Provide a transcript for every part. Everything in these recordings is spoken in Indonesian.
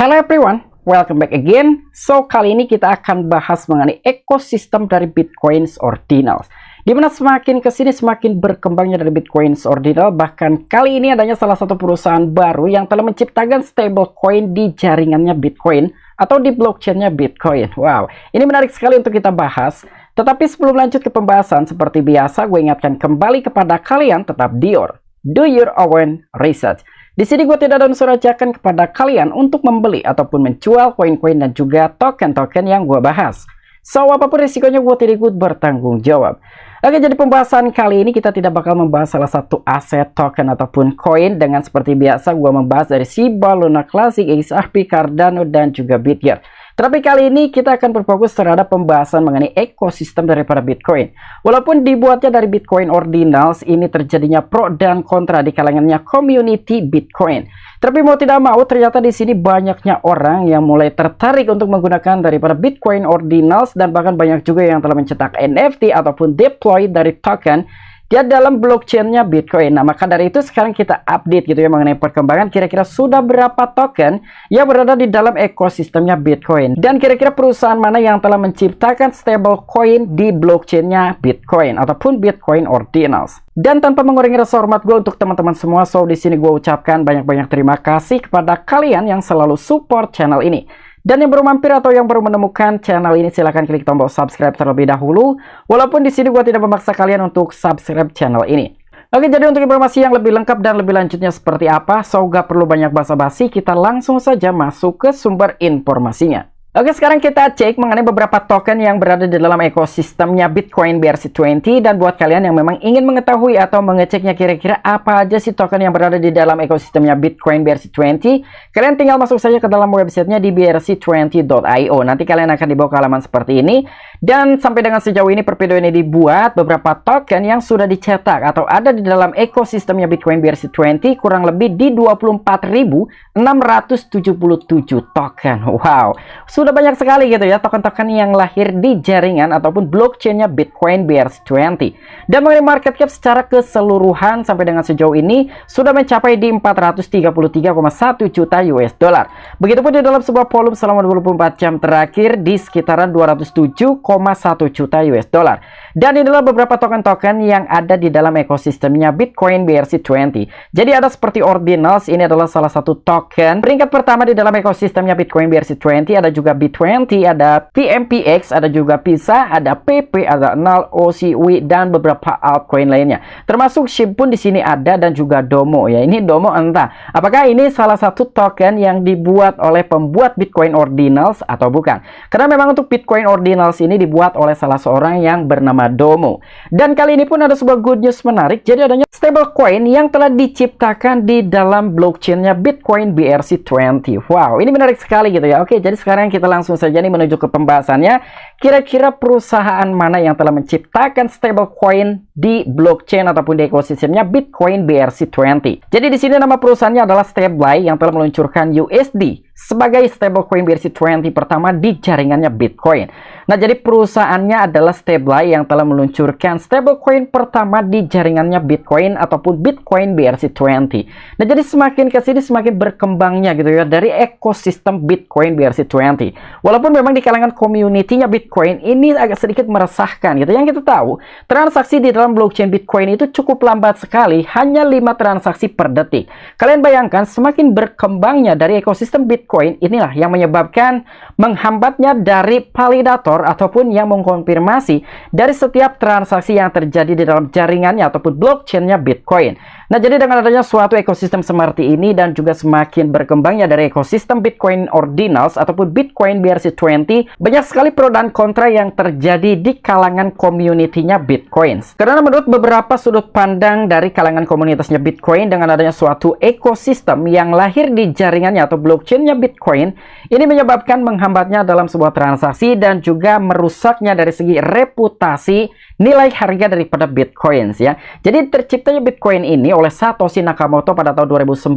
Hello everyone, welcome back again. So, kali ini kita akan bahas mengenai ekosistem dari Bitcoins Ordinals. Dimana semakin kesini semakin berkembangnya dari Bitcoins Ordinal. Bahkan kali ini adanya salah satu perusahaan baru yang telah menciptakan stablecoin di jaringannya Bitcoin atau di blockchainnya Bitcoin. Wow, ini menarik sekali untuk kita bahas. Tetapi sebelum lanjut ke pembahasan, seperti biasa gue ingatkan kembali kepada kalian tetap do your own research. Di sini gue tidak ada unsur ajakan kepada kalian untuk membeli ataupun menjual koin-koin dan juga token-token yang gue bahas. So, apapun risikonya gue tidak ikut bertanggung jawab. Oke, jadi pembahasan kali ini kita tidak bakal membahas salah satu aset, token, ataupun koin. Dengan seperti biasa gue membahas dari Shiba, Luna Classic, XRP, Cardano, dan juga Bitgear. Tapi kali ini kita akan berfokus terhadap pembahasan mengenai ekosistem daripada Bitcoin. Walaupun dibuatnya dari Bitcoin Ordinals, ini terjadinya pro dan kontra di kalangannya community Bitcoin. Tapi mau tidak mau, ternyata di sini banyaknya orang yang mulai tertarik untuk menggunakan daripada Bitcoin Ordinals, dan bahkan banyak juga yang telah mencetak NFT ataupun deploy dari token dia dalam blockchainnya Bitcoin. Nah, maka dari itu sekarang kita update gitu ya mengenai perkembangan kira-kira sudah berapa token yang berada di dalam ekosistemnya Bitcoin. Dan kira-kira perusahaan mana yang telah menciptakan stablecoin di blockchainnya Bitcoin ataupun Bitcoin Ordinals. Dan tanpa mengurangi rasa hormat gue untuk teman-teman semua, so di sini gue ucapkan banyak-banyak terima kasih kepada kalian yang selalu support channel ini. Dan yang baru mampir atau yang baru menemukan channel ini, silahkan klik tombol subscribe terlebih dahulu. Walaupun di sini gua tidak memaksa kalian untuk subscribe channel ini. Oke, jadi untuk informasi yang lebih lengkap dan lebih lanjutnya seperti apa, so gak perlu banyak basa-basi, kita langsung saja masuk ke sumber informasinya. Oke, sekarang kita cek mengenai beberapa token yang berada di dalam ekosistemnya Bitcoin BRC20. Dan buat kalian yang memang ingin mengetahui atau mengeceknya kira-kira apa aja sih token yang berada di dalam ekosistemnya Bitcoin BRC20, kalian tinggal masuk saja ke dalam websitenya di brc20.io. Nanti kalian akan dibawa ke halaman seperti ini. Dan sampai dengan sejauh ini per video ini dibuat, beberapa token yang sudah dicetak atau ada di dalam ekosistemnya Bitcoin BRC20 kurang lebih di 24.677 token. Wow, sudah banyak sekali gitu ya token-token yang lahir di jaringan ataupun blockchainnya Bitcoin BRC20. Dan mengenai market cap secara keseluruhan sampai dengan sejauh ini sudah mencapai di 433,1 juta US dollar. Begitupun di dalam sebuah volume selama 24 jam terakhir di sekitaran 207,1 juta US dollar. Dan ini adalah beberapa token-token yang ada di dalam ekosistemnya Bitcoin BRC20. Jadi ada seperti Ordinals, ini adalah salah satu token peringkat pertama di dalam ekosistemnya Bitcoin BRC20. Ada juga B20, ada PMPX, ada juga PISA, ada PP, ada NAL, OCW, dan beberapa altcoin lainnya. Termasuk SHIB pun di sini ada, dan juga Domo ya. Ini Domo entah apakah ini salah satu token yang dibuat oleh pembuat Bitcoin Ordinals atau bukan. Karena memang untuk Bitcoin Ordinals ini dibuat oleh salah seorang yang bernama Domo. Dan kali ini pun ada sebuah good news menarik. Jadi adanya stablecoin yang telah diciptakan di dalam blockchainnya Bitcoin BRC20. Wow, ini menarik sekali gitu ya. Oke, jadi sekarang kita langsung saja nih menuju ke pembahasannya. Kira-kira perusahaan mana yang telah menciptakan stablecoin di blockchain ataupun di ekosistemnya Bitcoin BRC20. Jadi di sini nama perusahaannya adalah Stable yang telah meluncurkan USD sebagai stablecoin BRC20 pertama di jaringannya Bitcoin. Nah, jadi perusahaannya adalah Stable yang telah meluncurkan stablecoin pertama di jaringannya Bitcoin ataupun Bitcoin BRC20. Nah, jadi semakin kesini semakin berkembangnya gitu ya dari ekosistem Bitcoin BRC20. Walaupun memang di kalangan community-nya Bitcoin ini agak sedikit meresahkan gitu. Yang kita tahu, transaksi di dalam blockchain Bitcoin itu cukup lambat sekali, hanya 5 transaksi per detik. Kalian bayangkan semakin berkembangnya dari ekosistem Bitcoin inilah yang menyebabkan menghambatnya dari validator ataupun yang mengkonfirmasi dari setiap transaksi yang terjadi di dalam jaringannya ataupun blockchainnya Bitcoin. Nah, jadi dengan adanya suatu ekosistem seperti ini dan juga semakin berkembangnya dari ekosistem Bitcoin Ordinals ataupun Bitcoin BRC20, banyak sekali pro dan kontra yang terjadi di kalangan community-nya Bitcoin. Karena menurut beberapa sudut pandang dari kalangan komunitasnya Bitcoin, dengan adanya suatu ekosistem yang lahir di jaringannya atau blockchainnya Bitcoin, ini menyebabkan menghambatnya dalam sebuah transaksi dan juga merusaknya dari segi reputasi nilai harga daripada Bitcoin ya. Jadi terciptanya Bitcoin ini oleh Satoshi Nakamoto pada tahun 2009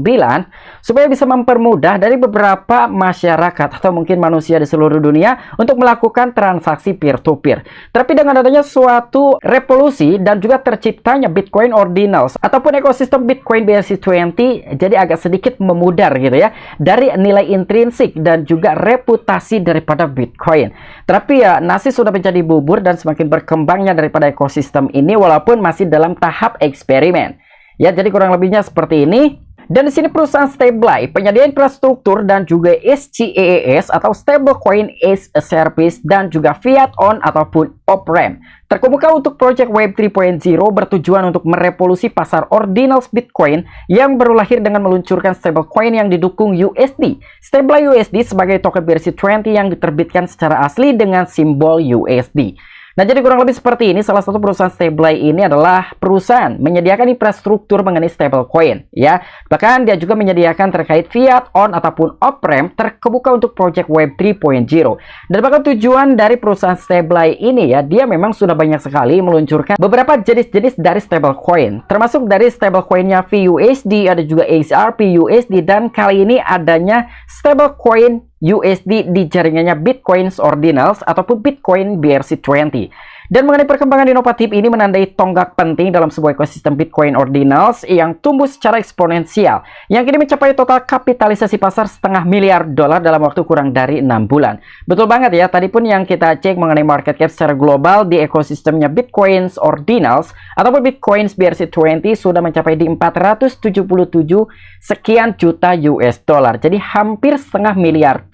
supaya bisa mempermudah dari beberapa masyarakat atau mungkin manusia di seluruh dunia untuk melakukan transaksi peer-to-peer. Tapi dengan adanya suatu revolusi dan juga terciptanya Bitcoin Ordinals ataupun ekosistem Bitcoin BRC20, jadi agak sedikit memudar gitu ya dari nilai intrinsik dan juga reputasi daripada Bitcoin. Tapi ya nasi sudah menjadi bubur dan semakin berkembangnya daripada ekosistem ini walaupun masih dalam tahap eksperimen. Ya, jadi kurang lebihnya seperti ini. Dan di sini perusahaan Stable, penyedia infrastruktur dan juga SCAAS atau Stablecoin as a Service dan juga Fiat On ataupun off-ramp terkemuka untuk Project Web 3.0 bertujuan untuk merevolusi pasar Ordinals Bitcoin yang baru lahir dengan meluncurkan stablecoin yang didukung USD. Stable USD sebagai token BRC20 yang diterbitkan secara asli dengan simbol USD. Nah, jadi kurang lebih seperti ini. Salah satu perusahaan Stable ini adalah perusahaan menyediakan infrastruktur mengenai stablecoin, ya. Bahkan dia juga menyediakan terkait Fiat On ataupun off-ramp terkemuka untuk Project Web 3.0. Dan bahkan tujuan dari perusahaan Stable ini ya, dia memang sudah banyak sekali meluncurkan beberapa jenis-jenis dari stablecoin, termasuk dari stablecoinnya VUSD, ada juga XRP USD, dan kali ini adanya stablecoin USD di jaringannya Bitcoin Ordinals ataupun Bitcoin BRC20. Dan mengenai perkembangan inovatif ini menandai tonggak penting dalam sebuah ekosistem Bitcoin Ordinals yang tumbuh secara eksponensial, yang kini mencapai total kapitalisasi pasar $500 miliar dalam waktu kurang dari 6 bulan. Betul banget ya, tadi pun yang kita cek mengenai market cap secara global di ekosistemnya Bitcoin Ordinals ataupun Bitcoin BRC20 sudah mencapai di 477 sekian juta US dollar. Jadi hampir $500 miliar.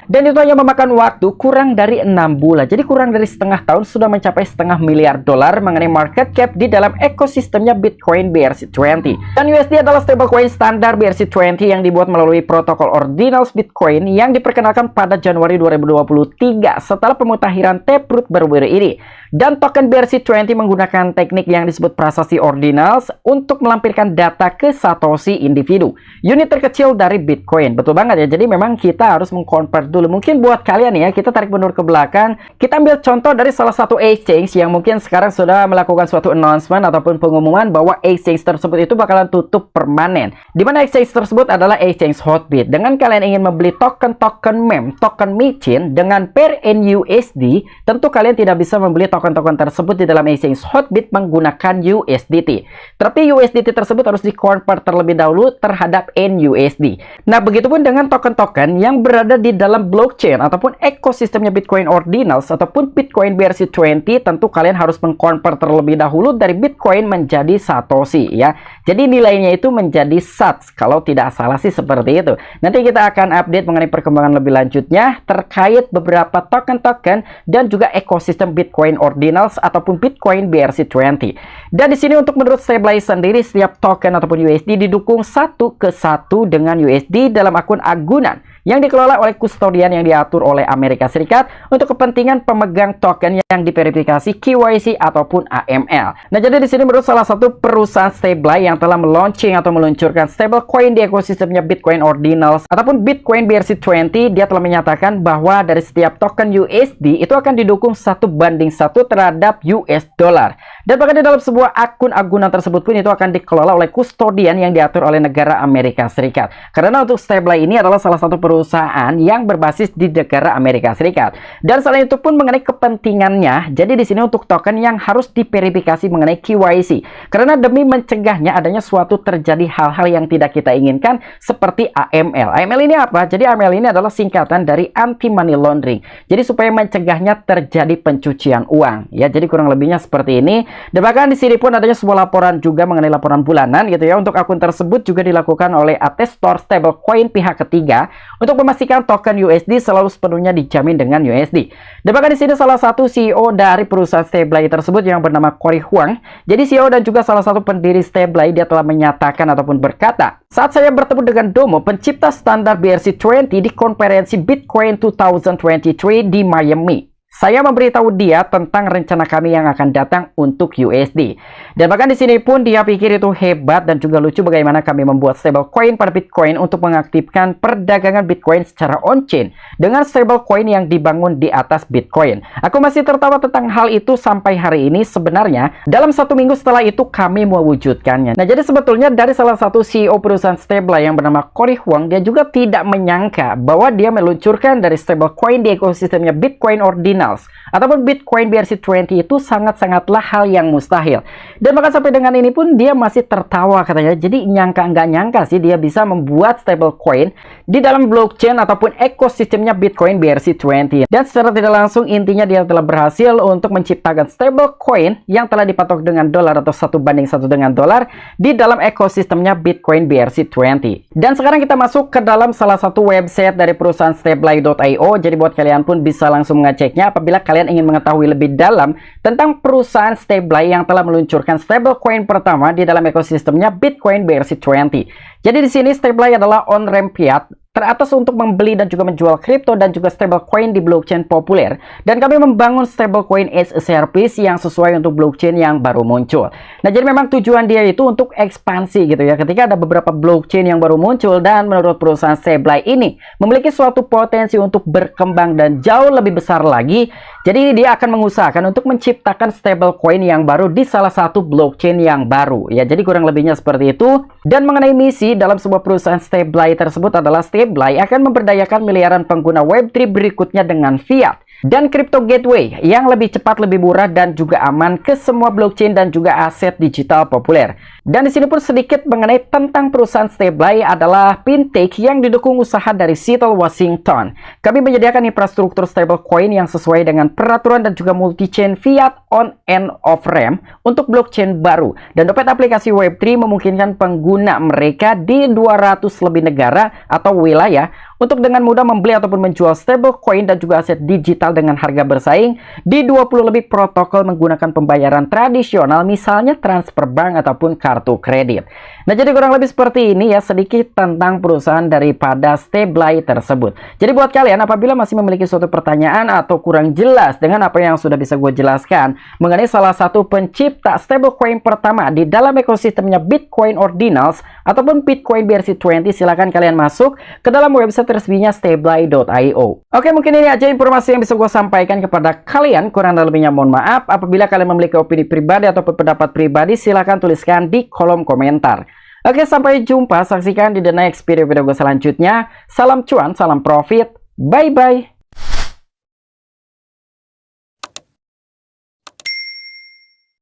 Dan itu hanya memakan waktu kurang dari 6 bulan. Jadi kurang dari setengah tahun sudah mencapai $500 miliar mengenai market cap di dalam ekosistemnya Bitcoin BRC20. Dan USD adalah stablecoin standar BRC20 yang dibuat melalui protokol Ordinals Bitcoin yang diperkenalkan pada Januari 2023 setelah pemutahiran Taproot baru-baru ini. Dan token BRC20 menggunakan teknik yang disebut prasasti Ordinals untuk melampirkan data ke Satoshi individu, unit terkecil dari Bitcoin. Betul banget ya, jadi memang kita harus mengkonvert dulu. Mungkin buat kalian ya, kita tarik mundur ke belakang, kita ambil contoh dari salah satu exchange yang mungkin sekarang sudah melakukan suatu announcement ataupun pengumuman bahwa exchange tersebut itu bakalan tutup permanen. Dimana exchange tersebut adalah exchange Hotbit. Dengan kalian ingin membeli token-token meme, token micin dengan per NUSD, tentu kalian tidak bisa membeli token-token tersebut di dalam exchange Hotbit menggunakan USDT. Tapi USDT tersebut harus di-convert terlebih dahulu terhadap NUSD. Nah, begitupun dengan token-token yang berada di dalam blockchain ataupun ekosistemnya Bitcoin Ordinals ataupun Bitcoin BRC20, tentu kalian harus mengkonvert terlebih dahulu dari Bitcoin menjadi Satoshi ya. Jadi nilainya itu menjadi Sats kalau tidak salah sih seperti itu. Nanti kita akan update mengenai perkembangan lebih lanjutnya terkait beberapa token-token dan juga ekosistem Bitcoin Ordinals ataupun Bitcoin BRC20. Dan di sini untuk menurut Stable sendiri, setiap token ataupun USD didukung satu ke satu dengan USD dalam akun agunan yang dikelola oleh kustodian yang diatur oleh Amerika Serikat untuk kepentingan pemegang token yang diverifikasi KYC ataupun AML. Nah, jadi di sini menurut salah satu perusahaan Stable yang telah meluncurkan atau meluncurkan stablecoin di ekosistemnya Bitcoin Ordinals ataupun Bitcoin BRC20, dia telah menyatakan bahwa dari setiap token USD itu akan didukung 1:1 terhadap US dollar. Dan bahkan di dalam sebuah akun agunan tersebut pun itu akan dikelola oleh kustodian yang diatur oleh negara Amerika Serikat. Karena untuk Stable ini adalah salah satu perusahaan yang berbasis di negara Amerika Serikat. Dan selain itu pun mengenai kepentingannya, jadi di sini untuk token yang harus diverifikasi mengenai KYC. Karena demi mencegahnya adanya suatu terjadi hal-hal yang tidak kita inginkan seperti AML. AML ini apa? Jadi AML ini adalah singkatan dari anti money laundering. Jadi supaya mencegahnya terjadi pencucian uang. Ya, jadi kurang lebihnya seperti ini. Dan bahkan di sini pun adanya sebuah laporan juga mengenai laporan bulanan gitu ya. Untuk akun tersebut juga dilakukan oleh Attestor Stablecoin pihak ketiga untuk memastikan token USD selalu sepenuhnya dijamin dengan USD. Dan bahkan di sini salah satu CEO dari perusahaan Stable tersebut yang bernama Cory Huang. Jadi CEO dan juga salah satu pendiri Stable, dia telah menyatakan ataupun berkata, "Saat saya bertemu dengan Domo, pencipta standar BRC20 di konferensi Bitcoin 2023 di Miami, saya memberitahu dia tentang rencana kami yang akan datang untuk USD. Dan bahkan di sini pun dia pikir itu hebat dan juga lucu bagaimana kami membuat stablecoin pada Bitcoin untuk mengaktifkan perdagangan Bitcoin secara on-chain dengan stablecoin yang dibangun di atas Bitcoin. Aku masih tertawa tentang hal itu sampai hari ini. Sebenarnya dalam 1 minggu setelah itu kami mewujudkannya. Nah, jadi sebetulnya dari salah satu CEO perusahaan Stable yang bernama Cory Huang, dia juga tidak menyangka bahwa dia meluncurkan dari stablecoin di ekosistemnya Bitcoin Ordinals ataupun Bitcoin BRC20 itu sangat-sangatlah hal yang mustahil. Dan bahkan sampai dengan ini pun dia masih tertawa katanya. Jadi nggak nyangka sih dia bisa membuat stablecoin di dalam blockchain ataupun ekosistemnya Bitcoin BRC20. Dan secara tidak langsung intinya dia telah berhasil untuk menciptakan stablecoin yang telah dipatok dengan dolar atau 1:1 dengan dolar di dalam ekosistemnya Bitcoin BRC20. Dan sekarang kita masuk ke dalam salah satu website dari perusahaan Stable.io. Jadi buat kalian pun bisa langsung mengeceknya apabila kalian ingin mengetahui lebih dalam tentang perusahaan Stable yang telah meluncurkan stablecoin pertama di dalam ekosistemnya Bitcoin BRC20. Jadi di sini Stable adalah on-ramp fiat teratas untuk membeli dan juga menjual kripto dan juga stablecoin di blockchain populer. Dan kami membangun stablecoin as a service yang sesuai untuk blockchain yang baru muncul. Nah, jadi memang tujuan dia itu untuk ekspansi gitu ya. Ketika ada beberapa blockchain yang baru muncul dan menurut perusahaan Stable ini memiliki suatu potensi untuk berkembang dan jauh lebih besar lagi. Jadi dia akan mengusahakan untuk menciptakan stablecoin yang baru di salah satu blockchain yang baru. Ya, jadi kurang lebihnya seperti itu. Dan mengenai misi dalam sebuah perusahaan Stable tersebut adalah Stable akan memberdayakan miliaran pengguna Web3 berikutnya dengan fiat dan crypto gateway yang lebih cepat, lebih murah dan juga aman ke semua blockchain dan juga aset digital populer. Dan di sini pun sedikit mengenai tentang perusahaan Stable adalah fintech yang didukung usaha dari Seattle, Washington. Kami menyediakan infrastruktur stablecoin yang sesuai dengan peraturan dan juga multi-chain fiat on and off ramp untuk blockchain baru. Dan dompet aplikasi Web3 memungkinkan pengguna mereka di 200 lebih negara atau wilayah untuk dengan mudah membeli ataupun menjual stablecoin dan juga aset digital dengan harga bersaing di 20 lebih protokol menggunakan pembayaran tradisional, misalnya transfer bank ataupun kartu kredit. Nah, jadi kurang lebih seperti ini ya sedikit tentang perusahaan daripada Stable tersebut. Jadi buat kalian apabila masih memiliki suatu pertanyaan atau kurang jelas dengan apa yang sudah bisa gue jelaskan mengenai salah satu pencipta stablecoin pertama di dalam ekosistemnya Bitcoin Ordinals ataupun Bitcoin BRC20, silahkan kalian masuk ke dalam website resminya Stable.io. Oke, mungkin ini aja informasi yang bisa gue sampaikan kepada kalian. Kurang dan lebihnya mohon maaf. Apabila kalian memiliki opini pribadi ataupun pendapat pribadi, silahkan tuliskan di kolom komentar. Oke, sampai jumpa. Saksikan di the next video gue selanjutnya. Salam cuan, salam profit. Bye-bye.